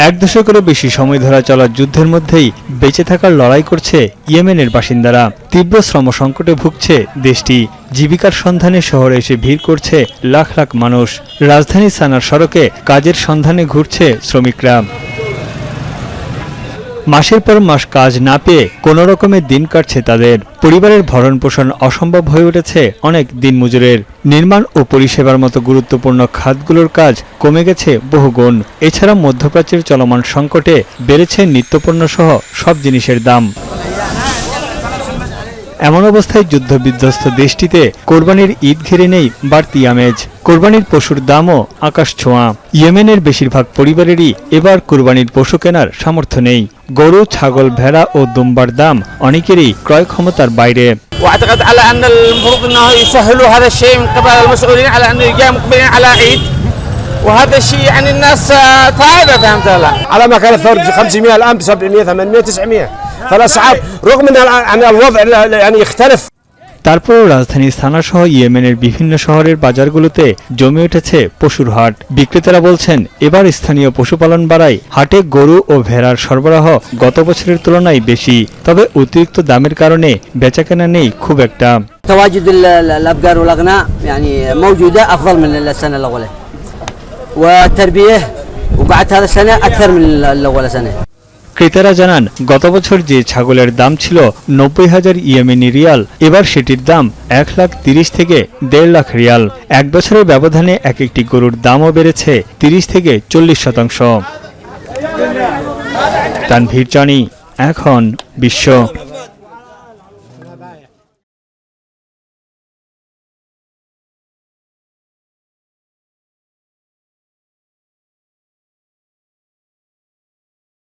এক দশকেরও বেশি সময় ধরে চলা যুদ্ধের মধ্যেই বেঁচে থাকার লড়াই করছে ইয়েমেনের বাসিন্দারা। তীব্র শ্রম সংকটে ভুগছে দেশটি। জীবিকার সন্ধানে শহরে এসে ভিড় করছে লাখ লাখ মানুষ। রাজধানী সানার সড়কে কাজের সন্ধানে ঘুরছে শ্রমিকরা। মাসের পর মাস কাজ না পেয়ে কোনো রকমের দিন কাটছে তাদের। পরিবারের ভরণ পোষণ অসম্ভব হয়ে উঠেছে অনেক দিনমজুরের। নির্মাণ ও পরিষেবার মতো গুরুত্বপূর্ণ খাতগুলোর কাজ কমে গেছে বহুগুণ। এছাড়া মধ্যপ্রাচ্যের চলমান সংকটে বেড়েছে নিত্যপণ্য সহ সব জিনিসের দাম। এমন অবস্থায় যুদ্ধবিধ্বস্ত দেশটিতে কোরবানির ঈদ ঘিরে নেই বাড়তি আমেজ। কোরবানির পশুর দামও আকাশ ছোঁয়া। ইয়েমেনের বেশিরভাগ পরিবারেরই এবার কোরবানির পশু কেনার সামর্থ্য নেই। গরু, ছাগল, ভেড়া ও দুম্বার দাম অনেকেরই ক্রয় ক্ষমতার বাইরে। واعتقد على ان المفروض انه يسهلوا هذا الشيء من قبل المسؤولين على انه جاء مقبلين على عيد، وهذا الشيء يعني الناس تعبت. فهمت هلا؟ على ما كانت ثورة 500 الان ب 700 800 900. فالاسعار رغم ان يعني الوضع يعني يختلف. তারপরও রাজধানী সানা সহ ইয়েমেনের বিভিন্ন শহরের বাজারগুলোতে জমে উঠেছে পশুর হাট। বিক্রেতারা বলছেন, এবার স্থানীয় পশুপালন বাড়ায় হাটে গরু ও ভেড়ার সরবরাহ গত বছরের তুলনায় বেশি। তবে অতিরিক্ত দামের কারণে বেচাকেনা নেই খুব একটা। تواجد الابقار والاغنام يعني موجوده افضل من السنه الاولى، والتربيه وبعد هذا السنه اكثر من الاول سنه. ক্রেতারা জানান, গত বছর যে ছাগলের দাম ছিল 90,000 ইয়েমেনি রিয়াল, এবার সেটির দাম 1,30,000 থেকে 1.5 লাখ রিয়াল। এক বছরের ব্যবধানে এক একটি গরুর দামও বেড়েছে 30 থেকে 40%। তানভীর জানি, এখন বিশ্ব।